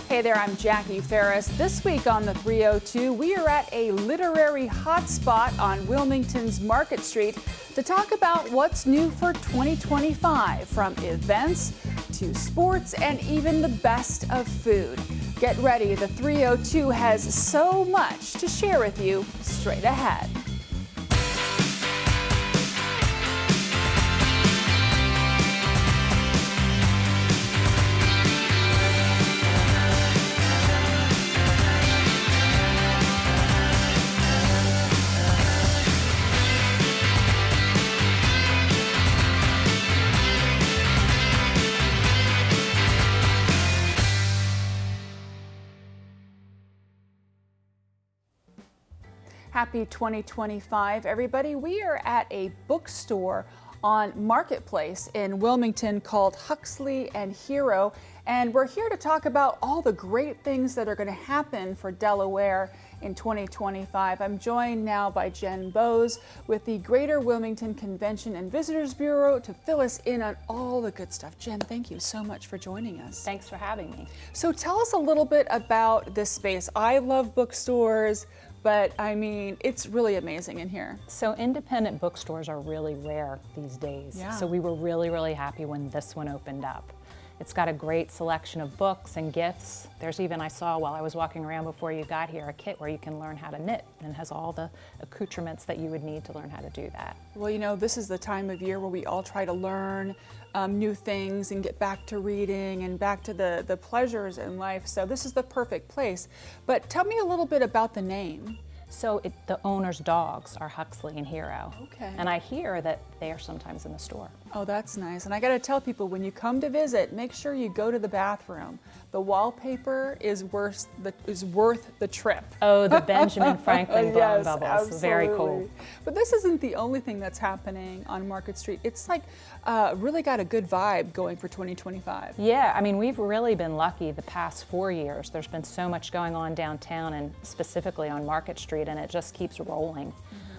Hey there, I'm Jackie Ferris. This week on the 302, we are at a literary hotspot on Wilmington's Market Street to talk about what's new for 2025, from events to sports and even the best of food. Get ready, the 302 has so much to share with you straight ahead. Happy 2025, everybody. We are at a bookstore on Marketplace in Wilmington called Huxley and Hero, and we're here to talk about all the great things that are going to happen for Delaware in 2025. I'm joined now by Jen Bowes with the Greater Wilmington Convention and Visitors Bureau to fill us in on all the good stuff. Jen, thank you so much for joining us. Thanks for having me. So tell us a little bit about this space. I love bookstores, but I mean, it's really amazing in here. So independent bookstores are really rare these days. Yeah. So we were really happy when this one opened up. It's got a great selection of books and gifts. There's even, I saw while I was walking around before you got here, a kit where you can learn how to knit and has all the accoutrements that you would need to learn how to do that. Well, you know, this is the time of year where we all try to learn new things and get back to reading and back to the pleasures in life. So this is the perfect place. But tell me a little bit about the name. So the owner's dogs are Huxley and Hero. Okay. And I hear that they are sometimes in the store. Oh, that's nice. And I got to tell people, when you come to visit, make sure you go to the bathroom. The wallpaper is worth the trip. Oh, the Benjamin Franklin blonde Yes, bubbles. absolutely. Very cool. But this isn't the only thing that's happening on Market Street. It's like really got a good vibe going for 2025. Yeah, I mean, we've really been lucky the past 4 years. There's been so much going on downtown and specifically on Market Street, and it just keeps rolling.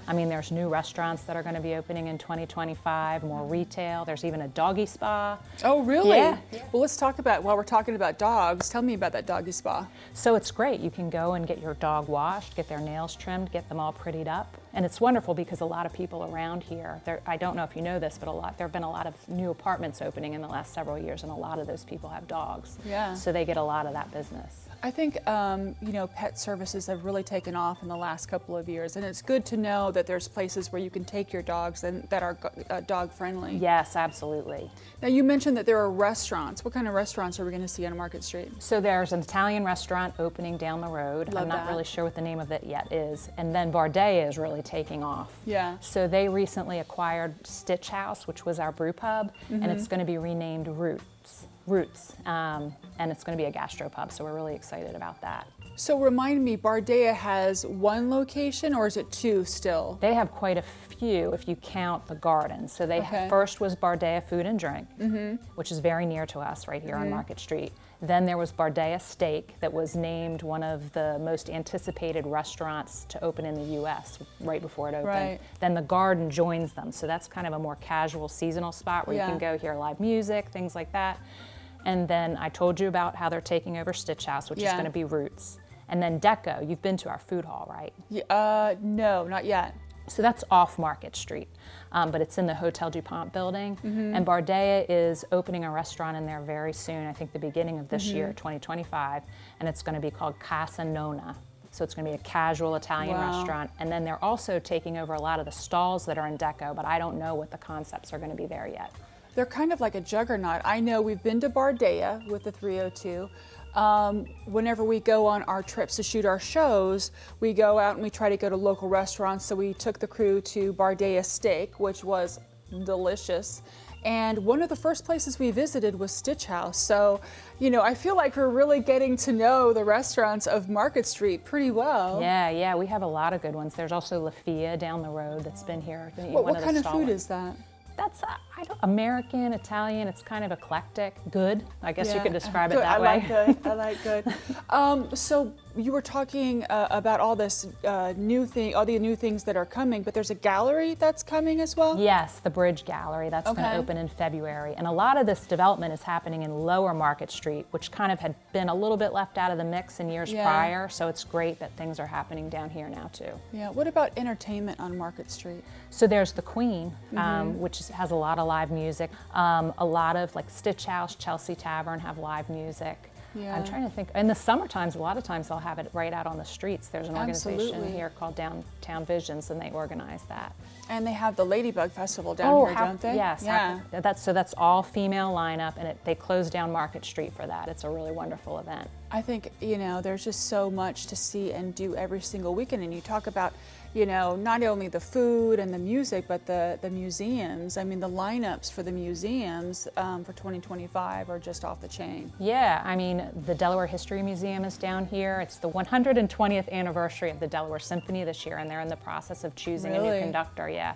I mean, there's new restaurants that are going to be opening in 2025, more retail. There's even a doggy spa. Oh, really? Yeah. Well, let's talk about, while we're talking about dogs, tell me about that doggy spa. So it's great. You can go and get your dog washed, get their nails trimmed, get them all prettied up. And it's wonderful because a lot of people around here, I don't know if you know this, but there have been a lot of new apartments opening in the last several years, and a lot of those people have dogs. Yeah. So they get a lot of that business. I think, you know, pet services have really taken off in the last couple of years, and it's good to know that there's places where you can take your dogs that are dog friendly. Yes, absolutely. Now, you mentioned that there are restaurants. What kind of restaurants are we going to see on Market Street? So there's an Italian restaurant opening down the road. Love I'm not that. really sure what the name of it yet is. And then Bardea is really taking off. Yeah. So they recently acquired Stitch House, which was our brew pub, and it's going to be renamed Roots, and it's going to be a gastropub, so we're really excited about that. So remind me, Bardea has one location, or is it two still? They have quite a few if you count the garden. So they first was Bardea Food and Drink, which is very near to us right here on Market Street. Then there was Bardea Steak that was named one of the most anticipated restaurants to open in the U.S. right before it opened. Right. Then the garden joins them, so that's kind of a more casual seasonal spot where you can go hear live music, things like that. And then I told you about how they're taking over Stitch House, which is going to be Roots. And then Deco, you've been to our food hall, right? No, not yet. So that's off Market Street, but it's in the Hotel DuPont building. And Bardea is opening a restaurant in there very soon, I think the beginning of this year, 2025, and it's going to be called Casa Nonna. So it's going to be a casual Italian restaurant. And then they're also taking over a lot of the stalls that are in Deco, but I don't know what the concepts are going to be there yet. They're kind of like a juggernaut. I know we've been to Bardea with the 302. Whenever we go on our trips to shoot our shows, we go out and we try to go to local restaurants. So we took the crew to Bardea Steak, which was delicious. And one of the first places we visited was Stitch House. So, you know, I feel like we're really getting to know the restaurants of Market Street pretty well. Yeah, we have a lot of good ones. There's also La Fia down the road that's been here. What kind of food is that? That's American, Italian. It's kind of eclectic. Good, I guess you could describe it that way. I like good. So you were talking about all this all the new things that are coming, but there's a gallery that's coming as well? Yes, the Bridge Gallery. That's going to open in February. And a lot of this development is happening in Lower Market Street, which kind of had been a little bit left out of the mix in years prior. So it's great that things are happening down here now too. Yeah. What about entertainment on Market Street? So there's the Queen, which has a lot of live music. A lot of like Stitch House, Chelsea Tavern have live music. Yeah. I'm trying to think. In the summer times, a lot of times they'll have it right out on the streets. There's an organization here called Downtown Visions, and they organize that. And they have the Ladybug Festival down here, don't they? Yes. Yeah. That's all female lineup, and they close down Market Street for that. It's a really wonderful event. I think, there's just so much to see and do every single weekend. And you talk about, not only the food and the music, but the museums. I mean, the lineups for the museums for 2025 are just off the chain. Yeah, I mean, the Delaware History Museum is down here. It's the 120th anniversary of the Delaware Symphony this year, and they're in the process of choosing a new conductor. Yeah.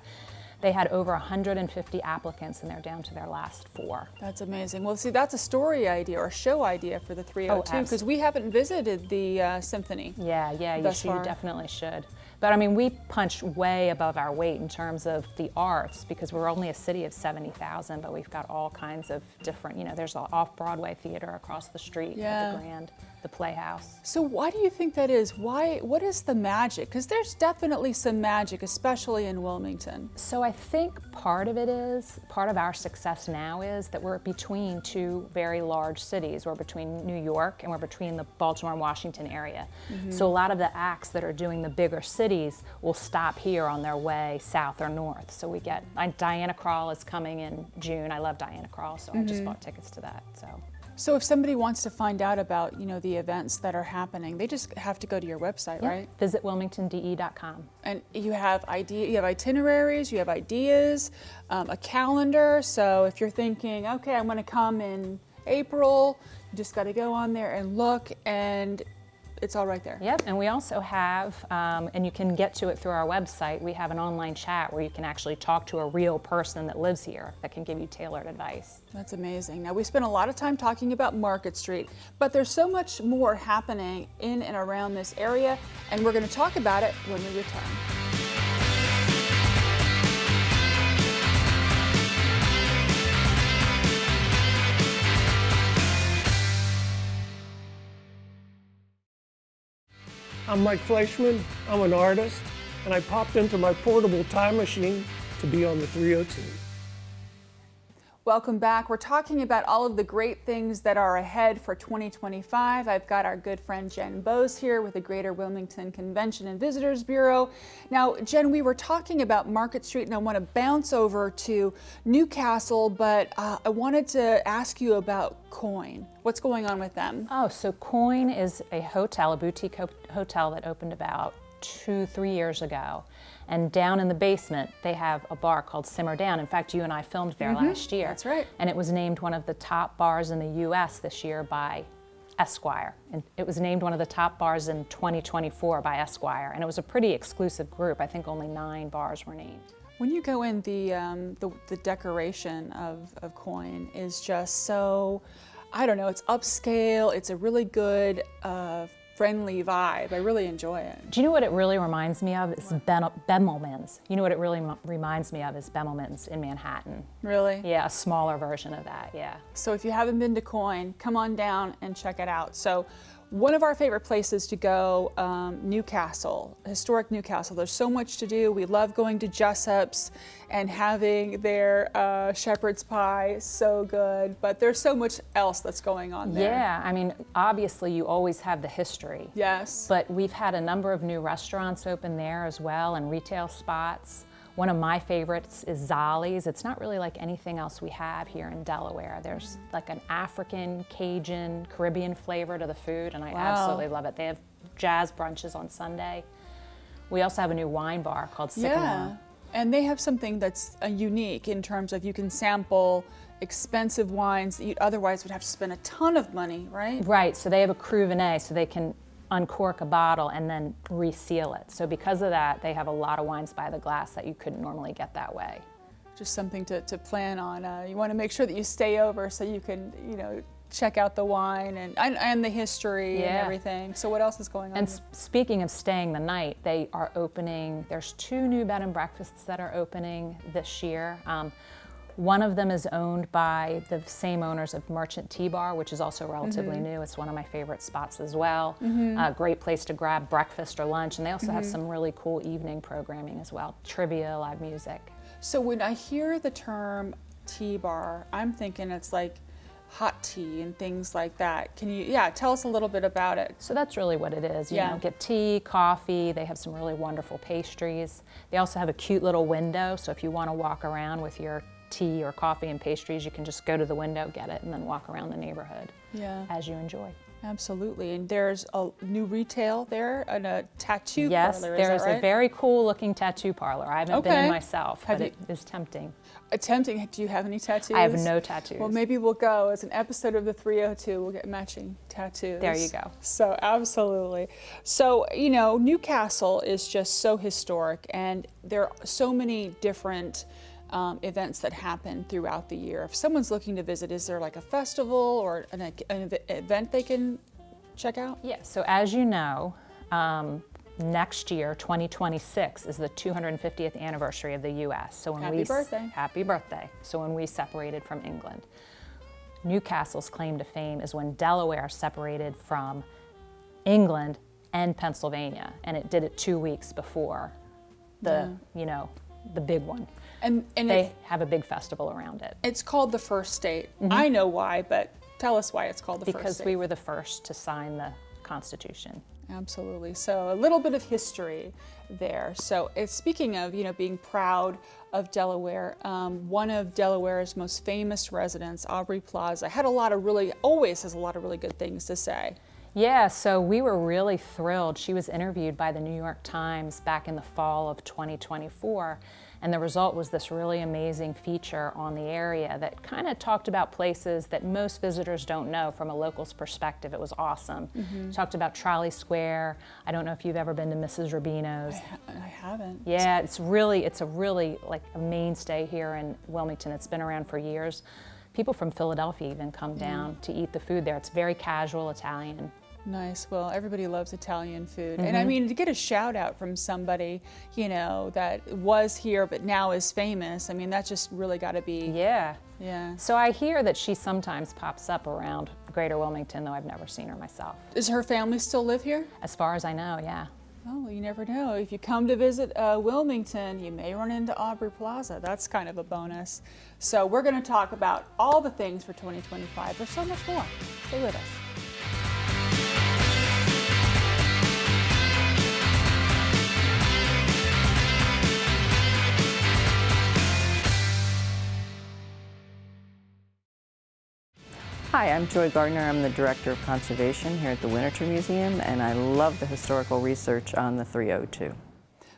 They had over 150 applicants, and they're down to their last 4. That's amazing. Well, see, that's a story idea or a show idea for the 302, because we haven't visited the symphony. Yeah, you definitely should. But I mean, we punch way above our weight in terms of the arts, because we're only a city of 70,000, but we've got all kinds of different, there's an off-Broadway theater across the street at the Grand, the Playhouse. So why do you think that is? What is the magic? Because there's definitely some magic, especially in Wilmington. So I think part of our success now is that we're between 2 very large cities. We're between New York and we're between the Baltimore and Washington area. So a lot of the acts that are doing the bigger cities will stop here on their way south or north. So we get, Diana Krall is coming in June. I love Diana Krall, so I just bought tickets to that. So if somebody wants to find out about, the events that are happening, they just have to go to your website, right? Visit wilmingtonde.com. And you have itineraries, you have ideas, a calendar. So if you're thinking, okay, I'm going to come in April, you just got to go on there and look, and it's all right there. Yep, and we also have, and you can get to it through our website, we have an online chat where you can actually talk to a real person that lives here that can give you tailored advice. That's amazing. Now, we spent a lot of time talking about Market Street, but there's so much more happening in and around this area, and we're going to talk about it when we return. I'm Mike Fleischman, I'm an artist, and I popped into my portable time machine to be on the 302. Welcome back. We're talking about all of the great things that are ahead for 2025. I've got our good friend Jen Bose here with the Greater Wilmington Convention and Visitors Bureau. Now, Jen, we were talking about Market Street, and I want to bounce over to Newcastle, but I wanted to ask you about Coin. What's going on with them? Oh, so Coin is a hotel, a boutique hotel that opened about 2-3 years ago. And down in the basement, they have a bar called Simmer Down. In fact, you and I filmed there last year. That's right. And it was named one of the top bars in the U.S. this year by Esquire. And it was named one of the top bars in 2024 by Esquire. And it was a pretty exclusive group. I think only 9 bars were named. When you go in, the decoration of Coin is just so, I don't know, it's upscale. It's a really good, friendly vibe. I really enjoy it. Do you know what it really reminds me of? It's Bemelmans. You know what it really reminds me of is Bemelmans in Manhattan. Really? Yeah, a smaller version of that, yeah. So if you haven't been to Coin, come on down and check it out. So one of our favorite places to go, Newcastle, historic Newcastle. There's so much to do. We love going to Jessup's and having their shepherd's pie, so good. But there's so much else that's going on there. Yeah, I mean, obviously you always have the history. Yes. But we've had a number of new restaurants open there as well, and retail spots. One of my favorites is Zolly's. It's not really like anything else we have here in Delaware. There's like an African, Cajun, Caribbean flavor to the food, and I absolutely love it. They have jazz brunches on Sunday. We also have a new wine bar called Sycamore. Yeah, and they have something that's unique in terms of you can sample expensive wines that you otherwise would have to spend a ton of money, right? Right, so they have a Cruvenet, so they can uncork a bottle and then reseal it. So because of that, they have a lot of wines by the glass that you couldn't normally get that way. Just something to plan on. You want to make sure that you stay over so you can, check out the wine and the history and Yeah. everything. So what else is going on? And speaking of staying the night, they are opening, there's 2 new bed and breakfasts that are opening this year. One of them is owned by the same owners of Merchant Tea Bar, which is also relatively new. It's one of my favorite spots as well. Great place to grab breakfast or lunch. And they also have some really cool evening programming as well. Trivia, live music. So when I hear the term tea bar, I'm thinking it's like hot tea and things like that. Can you, tell us a little bit about it? So that's really what it is. You Yeah. know, get tea, coffee. They have some really wonderful pastries. They also have a cute little window. So if you want to walk around with your tea or coffee and pastries, you can just go to the window, get it, and then walk around the neighborhood as you enjoy. Absolutely. And there's a new retail there and a tattoo Yes, parlor. there's is that right? a very cool looking tattoo parlor. I haven't been Okay. in myself, Have but you- it is tempting. Tempting. Do you have any tattoos? I have no tattoos. Well, maybe we'll go as an episode of the 302. We'll get matching tattoos. There you go. So absolutely. So, Newcastle is just so historic, and there are so many different events that happen throughout the year. If someone's looking to visit, is there like a festival or an event they can check out? Yeah, so as you know, next year, 2026, is the 250th anniversary of the U.S. So when Happy birthday. Happy birthday. So when we separated from England. Newcastle's claim to fame is when Delaware separated from England and Pennsylvania, and it did it 2 weeks before the big one. And They have a big festival around it. it's called the First State. I know why, but tell us why it's called the First Because State. we were the first to sign the Constitution. Absolutely. So a little bit of history there. So speaking of, being proud of Delaware, one of Delaware's most famous residents, Aubrey Plaza, always has a lot of really good things to say. Yeah, so we were really thrilled. She was interviewed by the New York Times back in the fall of 2024, and the result was this really amazing feature on the area that kind of talked about places that most visitors don't know from a local's perspective. It was awesome. Talked about Trolley Square. I don't know if you've ever been to Mrs. Rubino's. I haven't. Yeah, it's a really like a mainstay here in Wilmington. It's been around for years. People from Philadelphia even come down to eat the food there. It's very casual Italian. Nice. Well, everybody loves Italian food. And I mean, to get a shout out from somebody, that was here but now is famous, I mean, that just really got to be. Yeah. Yeah. So I hear that she sometimes pops up around Greater Wilmington, though I've never seen her myself. Does her family still live here? As far as I know, yeah. Oh, you never know. If you come to visit Wilmington, you may run into Aubrey Plaza. That's kind of a bonus. So we're going to talk about all the things for 2025. There's so much more. Stay with us. Hi, I'm Joy Gardner. I'm the Director of Conservation here at the Winterthur Museum, and I love the historical research on the 302.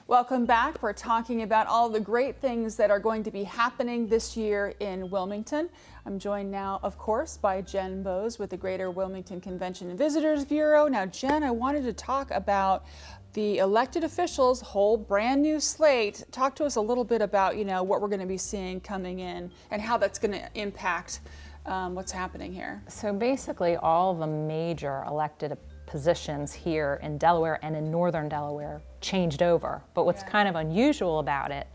Welcome back. We're talking about all the great things that are going to be happening this year in Wilmington. I'm joined now, of course, by Jen Bose with the Greater Wilmington Convention and Visitors Bureau. Now, Jen, I wanted to talk about the elected officials' whole brand new slate. Talk to us a little bit about, what we're going to be seeing coming in and how that's going to impact what's happening here. So basically all the major elected positions here in Delaware and in northern Delaware changed over. But what's kind of unusual about it,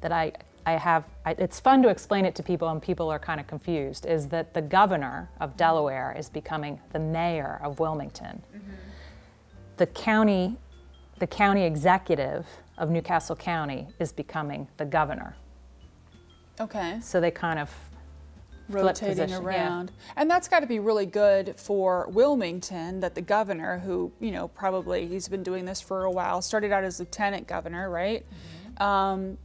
that it's fun to explain it to people and people are kind of confused, is that the governor of Delaware is becoming the mayor of Wilmington. The county executive of Newcastle County is becoming the governor. Okay. So they kind of Rotating position, around. And that's got to be really good for Wilmington, that the governor, who, probably he's been doing this for a while, started out as lieutenant governor, right?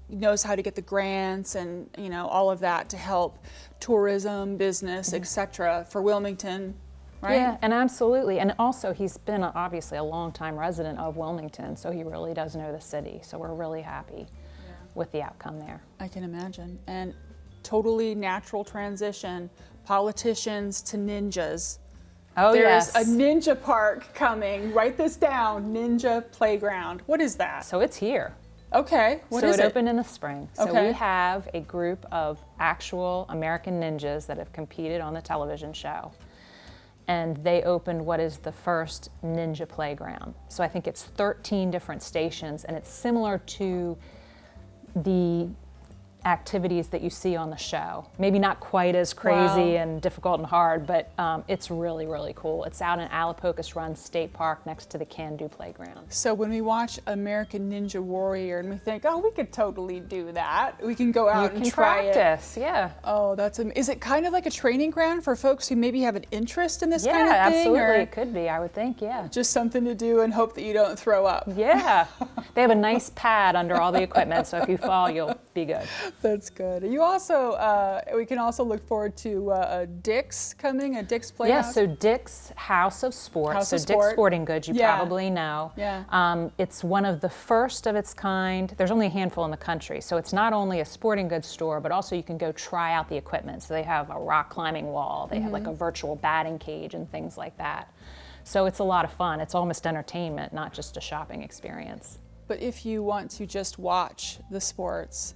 Knows how to get the grants and, all of that to help tourism, business, etc. for Wilmington, right? Yeah, and absolutely. And also he's been obviously a longtime resident of Wilmington, so he really does know the city. So we're really happy with the outcome there. I can imagine. And totally natural transition, politicians to ninjas. Oh, There's yes. a ninja park coming. Write this down, Ninja Playground. What is that? So it's here. Okay, what is so it? it opened in the spring. So Okay. we have a group of actual American ninjas that have competed on the television show. and they opened what is the first ninja playground. So I think it's 13 different stations, and it's similar to the activities that you see on the show. Maybe not quite as crazy Wow. and difficult and hard, but it's really, really cool. It's out in Alapocus Run State Park next to the Can-Do Playground. So when we watch American Ninja Warrior and we think, oh, we could totally do that, we can go out and try it. Practice, yeah. Oh, is it kind of like a training ground for folks who maybe have an interest in this Yeah, kind of thing? absolutely. Or It could be, I would think, yeah. just something to do and hope that you don't throw up? Yeah. They have a nice pad under all the equipment, so if you fall, you'll be good. That's good. You also, we can also look forward to Dick's coming, a Dick's Playhouse. Yeah, so Dick's House of Sports, House so of Dick's Sport. Sporting Goods, you Yeah. probably know. Yeah. It's one of the first of its kind. There's only a handful in the country, so it's not only a sporting goods store, but also you can go try out the equipment. So they have a rock climbing wall, they have like a virtual batting cage and things like that. So it's a lot of fun. It's almost entertainment, not just a shopping experience. But if you want to just watch the sports,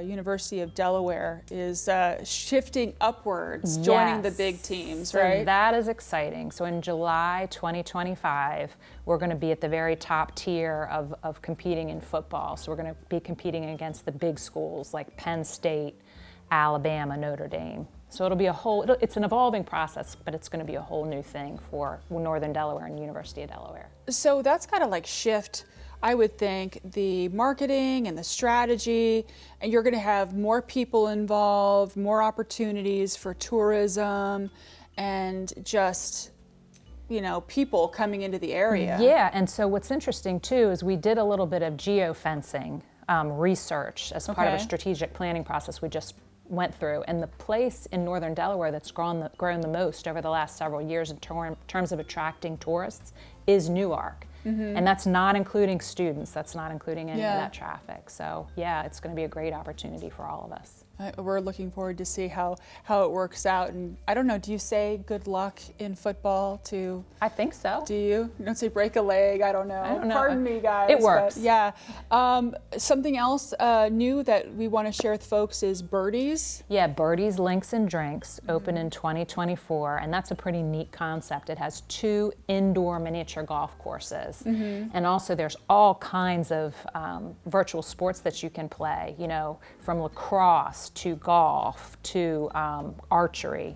University of Delaware is shifting upwards, joining the Yes. big teams, So right? that is exciting. So in July 2025, we're going to be at the very top tier of competing in football. So we're going to be competing against the big schools like Penn State, Alabama, Notre Dame. So it'll be it's an evolving process, but it's going to be a whole new thing for Northern Delaware and University of Delaware. So that's got to like shift, I would think, the marketing and the strategy, and you're going to have more people involved, more opportunities for tourism, and just, people coming into the area. Yeah, and so what's interesting too is we did a little bit of geofencing research as part of a Okay. strategic planning process we just went through. And the place in Northern Delaware that's grown the most over the last several years in terms of attracting tourists is Newark. And that's not including students, that's not including any Yeah. of that traffic. So yeah, it's going to be a great opportunity for all of us. We're looking forward to see how it works out. And I don't know, do you say good luck in football to? I think so. Do you? You don't say break a leg. I don't know. I don't know. Pardon me, guys. It works. But yeah. Something else new that we want to share with folks is Birdies. Yeah, Birdie's Links and Drinks open in 2024, and that's a pretty neat concept. It has 2 indoor miniature golf courses, and also there's all kinds of virtual sports that you can play, from lacrosse to golf to archery.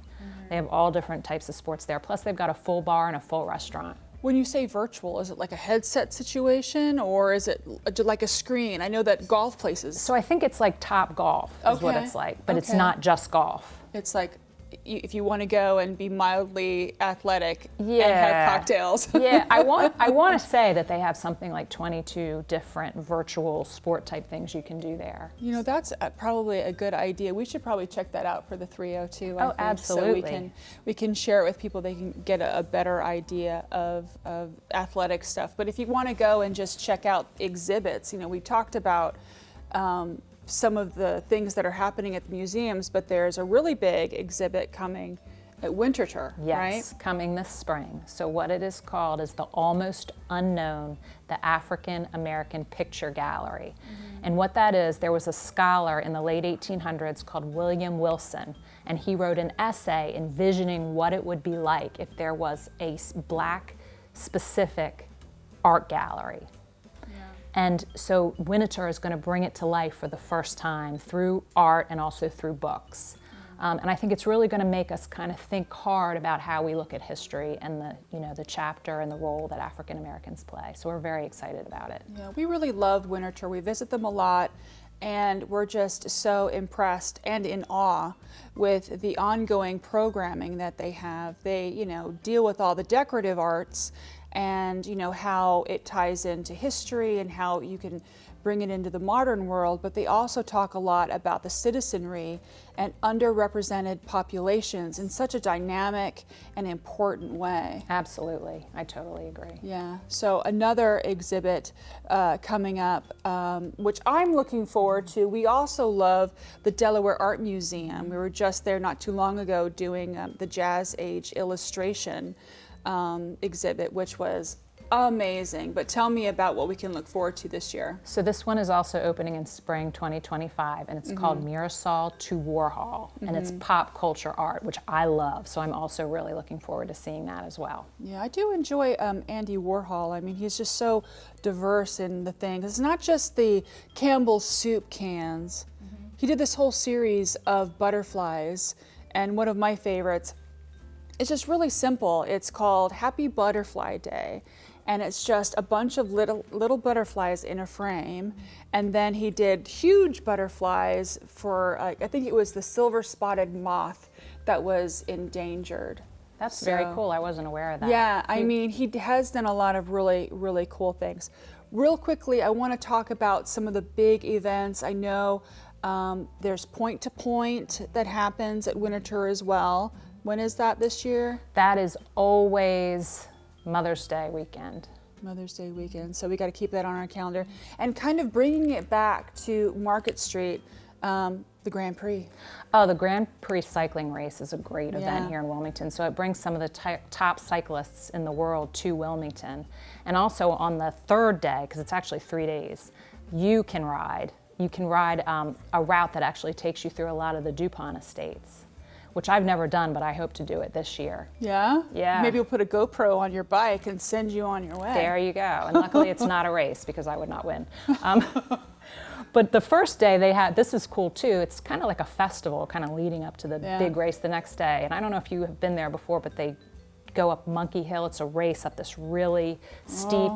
They have all different types of sports there. Plus they've got a full bar and a full restaurant. When you say virtual, is it like a headset situation or is it like a screen? I know that golf places, So I think it's like Top Golf is what Okay. it's like, but it's Okay. not just golf. it's like if you want to go and be mildly athletic and Yeah. have cocktails. Yeah, I want to say that they have something like 22 different virtual sport type things you can do there. That's probably a good idea. We should probably check that out for the 302. I Oh, think, absolutely. So we can share it with people. They can get a better idea of athletic stuff. But if you want to go and just check out exhibits, we talked about some of the things that are happening at the museums, but there's a really big exhibit coming at Winterthur, Yes, right? coming this spring. So what it is called is the Almost Unknown, the African American Picture Gallery. And what that is, there was a scholar in the late 1800s called William Wilson, and he wrote an essay envisioning what it would be like if there was a Black specific art gallery. And so Winterthur is going to bring it to life for the first time through art and also through books. And I think it's really going to make us kind of think hard about how we look at history and the chapter and the role that African Americans play. So we're very excited about it. Yeah, we really loved Winterthur. We visit them a lot, and we're just so impressed and in awe with the ongoing programming that they have. They, deal with all the decorative arts and, how it ties into history and how you can bring it into the modern world, but they also talk a lot about the citizenry and underrepresented populations in such a dynamic and important way. Absolutely, I totally agree. Yeah, so another exhibit coming up, which I'm looking forward to. We also love the Delaware Art Museum. We were just there not too long ago doing the Jazz Age illustration exhibit, which was amazing. But tell me about what we can look forward to this year. So this one is also opening in spring 2025, and it's called Mirasol to Warhol, and it's pop culture art, which I love. So I'm also really looking forward to seeing that as well. Yeah, I do enjoy Andy Warhol. I mean, he's just so diverse in the things. It's not just the Campbell's soup cans. He did this whole series of butterflies, and one of my favorites, it's just really simple. It's called Happy Butterfly Day, and it's just a bunch of little butterflies in a frame. And then he did huge butterflies for, I think it was the silver-spotted moth that was endangered. That's very cool. I wasn't aware of that. Yeah, I mean, he has done a lot of really, really cool things. Real quickly, I want to talk about some of the big events. I know there's Point to Point that happens at Winter as well. When is that this year? That is always Mother's Day weekend. Mother's Day weekend. So we got to keep that on our calendar. And kind of bringing it back to Market Street, the Grand Prix. Oh, the Grand Prix cycling race is a great event here in Wilmington. So it brings some of the top cyclists in the world to Wilmington. And also on the third day, because it's actually 3 days, you can ride a route that actually takes you through a lot of the DuPont estates, which I've never done, but I hope to do it this year. Yeah? Yeah. Maybe we'll put a GoPro on your bike and send you on your way. There you go. And luckily it's not a race because I would not win. But the first day this is cool too, it's kind of like a festival kind of leading up to the big race the next day. And I don't know if you have been there before, but they go up Monkey Hill. It's a race up this really steep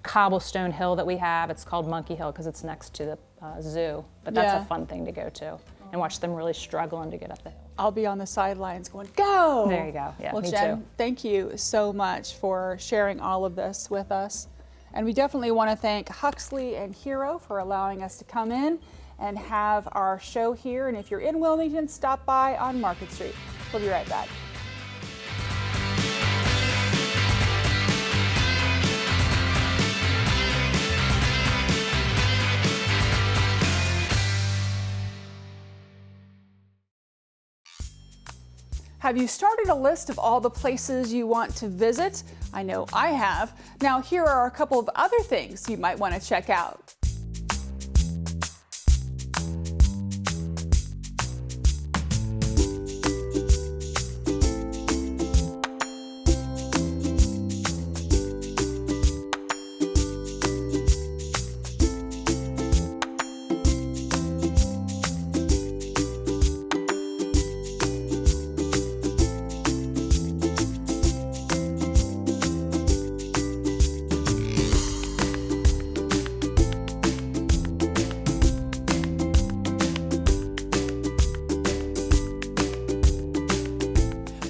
cobblestone hill that we have. It's called Monkey Hill because it's next to the zoo. But that's a fun thing to go to and watch them really struggling to get up the hill. I'll be on the sidelines going, go! There you go. Yeah, well, me Jen, too. thank you so much for sharing all of this with us. And we definitely want to thank Huxley and Hero for allowing us to come in and have our show here. And if you're in Wilmington, stop by on Market Street. We'll be right back. Have you started a list of all the places you want to visit? I know I have. Now here are a couple of other things you might want to check out.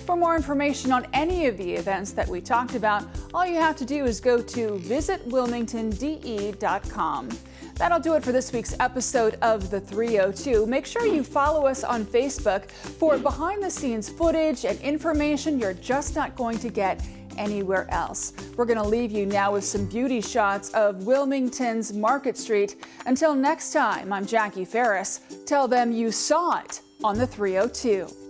For more information on any of the events that we talked about, all you have to do is go to visitwilmingtonde.com. That'll do it for this week's episode of The 302. Make sure you follow us on Facebook for behind-the-scenes footage and information you're just not going to get anywhere else. We're going to leave you now with some beauty shots of Wilmington's Market Street. Until next time, I'm Jackie Ferris. Tell them you saw it on The 302.